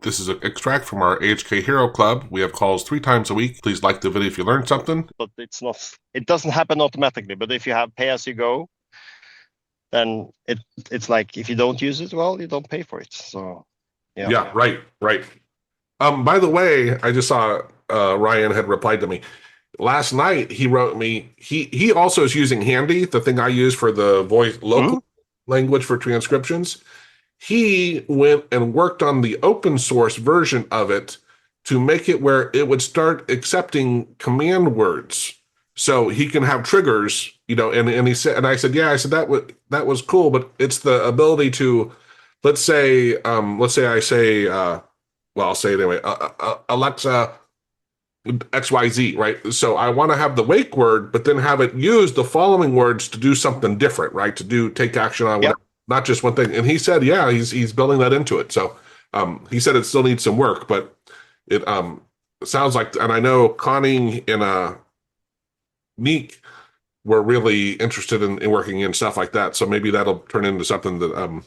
This is an extract from our AHK Hero Club. We have calls 3 times a week. Please like the video if you learned something. But it's not. It doesn't happen automatically. But if you have pay as you go, then it's like if you don't use it, well, you don't pay for it. So Yeah, right. By the way, I just saw Ryan had replied to me. Last night he wrote me, he also is using Handy, the thing I use for the voice local language for transcriptions. He went and worked on the open source version of it to make it where it would start accepting command words. So he can have triggers, and he said, and I said, yeah, I said that was cool, but it's the ability to, let's say I say, well, I'll say it anyway, Alexa, XYZ, right? So I want to have the wake word, but then have it use the following words to do something different, right? To take action on whatever, not just one thing. And he said, yeah, he's building that into it. So he said it still needs some work, but it sounds like, and I know Connie and Neek were really interested in working in stuff like that. So maybe that'll turn into something that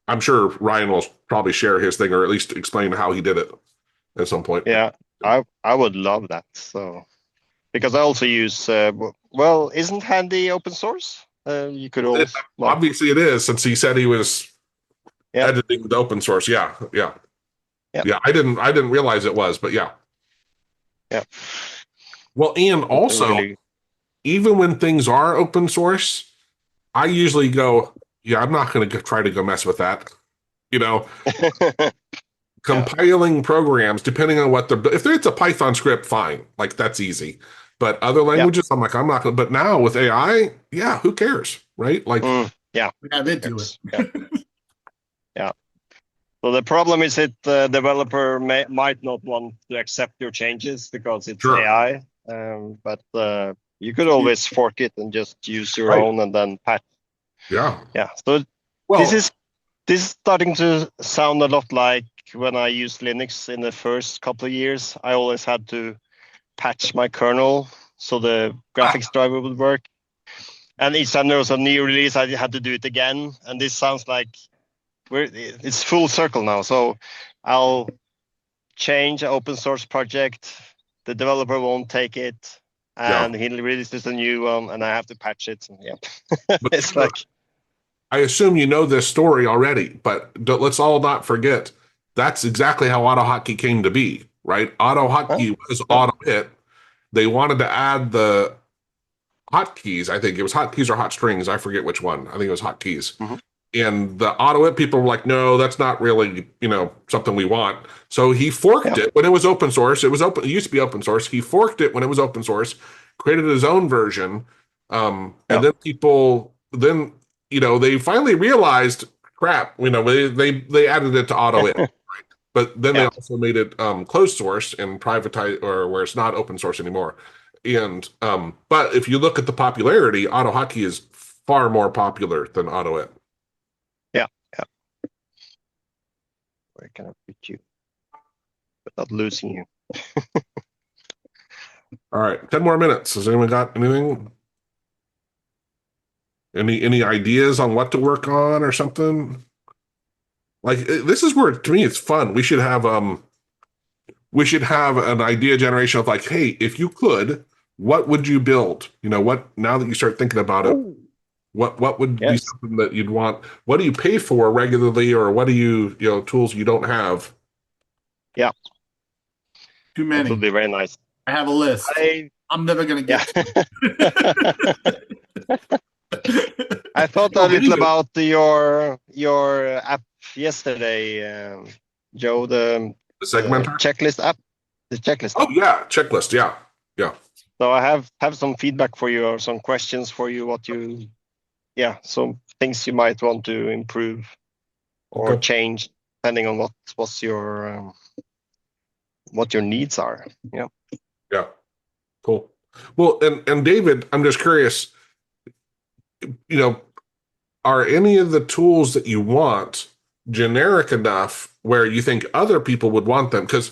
I'm sure Ryan will probably share his thing or at least explain how he did it at some point. Yeah, I would love that. So because I also use well, isn't Handy open source? You could also obviously it is, since he said he was editing with open source. Yeah. I didn't realize it was, but yeah. Well, and also, even when things are open source, I usually go, yeah, I'm not going to try to go mess with that. Compiling programs, depending on what if it's a Python script, fine, like that's easy. But other languages, I'm like, I'm not going to. But now with AI, yeah, who cares, right? Like, they do it. Yeah. So the problem is that the developer might not want to accept your changes because it's AI. But you could always fork it and just use your own and then patch. Yeah. So this is starting to sound a lot like when I used Linux in the first couple of years. I always had to patch my kernel so the graphics driver would work. And each time there was a new release, I had to do it again. And this sounds like it's full circle now. So I'll change an open source project. The developer won't take it. And he releases a new one, and I have to patch it. But it's like, I assume you know this story already, but let's all not forget that's exactly how AutoHotkey came to be, right? AutoHotkey was AutoHit. They wanted to add the hotkeys. I think it was hotkeys or hot strings. I forget which one. I think it was hotkeys. And the AutoHit people were like, no, that's not really, something we want. So he forked it when it was open source. It was open. It used to be open source. He forked it when it was open source, created his own version. And then people, they finally realized, crap, they added it to AutoHit. Right? But then they also made it closed source and privatized, or where it's not open source anymore. And but if you look at the popularity, AutoHotkey is far more popular than AutoHit. Where can I put you without losing you? All right, 10 more minutes. Has anyone got anything? Any ideas on what to work on or something? Like, this is where, to me, it's fun. We should have an idea generation of like, hey, if you could, what would you build? What, now that you start thinking about it, what would be something that you'd want? What do you pay for regularly, or what do you tools you don't have? Yeah. Too many. That would be very nice. I have a list. I'm never going to get I thought a little about your app yesterday, Joe, the segmenter checklist app. The checklist. Oh, yeah, checklist. Yeah. So I have some feedback for you, or some questions for you, some things you might want to improve or change, depending on what your needs are. Yeah. Cool. Well, and David, I'm just curious, are any of the tools that you want generic enough where you think other people would want them? Because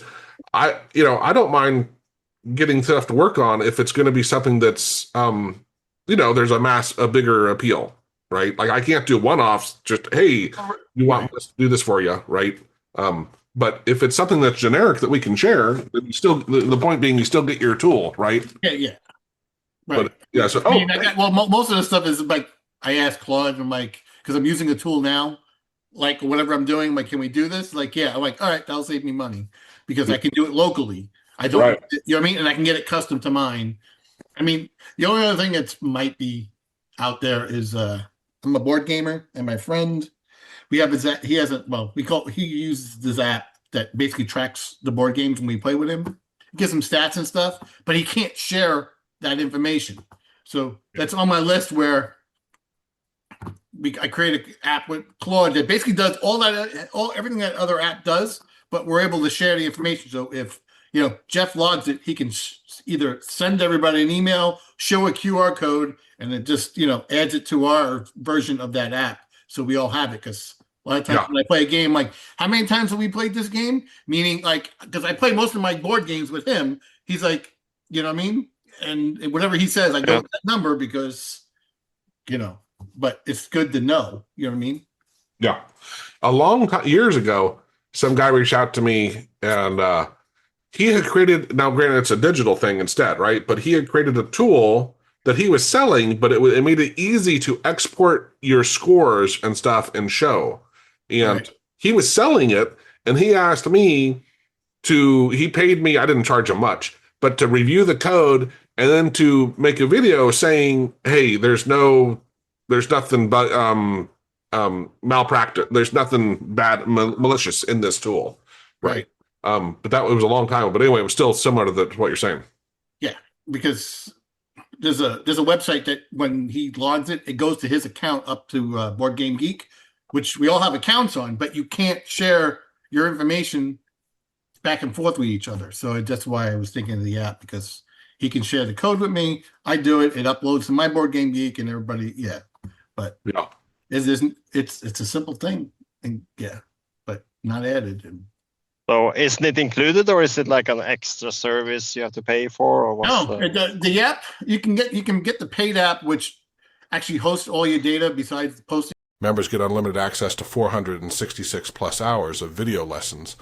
I don't mind getting stuff to work on if it's going to be something that's, there's a bigger appeal, right? Like I can't do one-offs, just, hey, you want us to do this for you, right? But if it's something that's generic that we can share, then you still the point being you still get your tool, right? Yeah. Right. But yeah. So most of the stuff is like I ask Claude, I'm like, because I'm using a tool now, like whatever I'm doing, I'm like, can we do this? Like, yeah. I'm like, all right, that'll save me money because I can do it locally. I don't, right. you know what I mean? And I can get it custom to mine. I mean, the only other thing that might be out there is I'm a board gamer, and my friend, we have his he has a he uses this app that basically tracks the board games when we play with him. It gives him stats and stuff, but he can't share that information. So that's on my list where I create an app with Claude that basically does everything that other app does, but we're able to share the information. So if Jeff logs it, he can either send everybody an email, show a QR code, and it just adds it to our version of that app, so we all have it. Because a lot of times when I play a game, like how many times have we played this game? Meaning, like, because I play most of my board games with him, he's like, you know what I mean? And whatever he says, I go with that number because, but it's good to know. You know what I mean? Yeah. A long time, years ago, some guy reached out to me and he had created, now granted it's a digital thing instead, right? But he had created a tool that he was selling, but it made it easy to export your scores and stuff and show. And he was selling it, and he asked me he paid me, I didn't charge him much, but to review the code and then to make a video saying, hey, there's nothing but malpractice. There's nothing bad, malicious in this tool. Right. But that was a long time ago. But anyway, it was still similar to what you're saying. Yeah, because there's a website that when he logs it, it goes to his account up to Board Game Geek, which we all have accounts on, but you can't share your information back and forth with each other. So that's why I was thinking of the app, because he can share the code with me. I do it. It uploads to my Board Game Geek and everybody. Yeah. But it's a simple thing. And but not added. So isn't it included, or is it like an extra service you have to pay for? Or what's the app, you can get the paid app, which actually hosts all your data besides posting. Members get unlimited access to 466 plus hours of video lessons,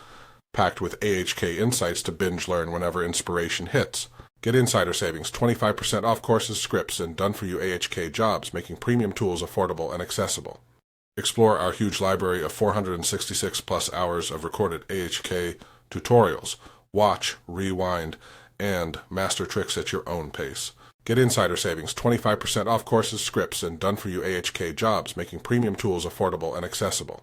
packed with AHK insights to binge learn whenever inspiration hits. Get insider savings, 25% off courses, scripts, and done-for-you AHK jobs, making premium tools affordable and accessible. Explore our huge library of 466 plus hours of recorded AHK tutorials. Watch, rewind, and master tricks at your own pace. Get insider savings, 25% off courses, scripts, and done-for-you AHK jobs, making premium tools affordable and accessible.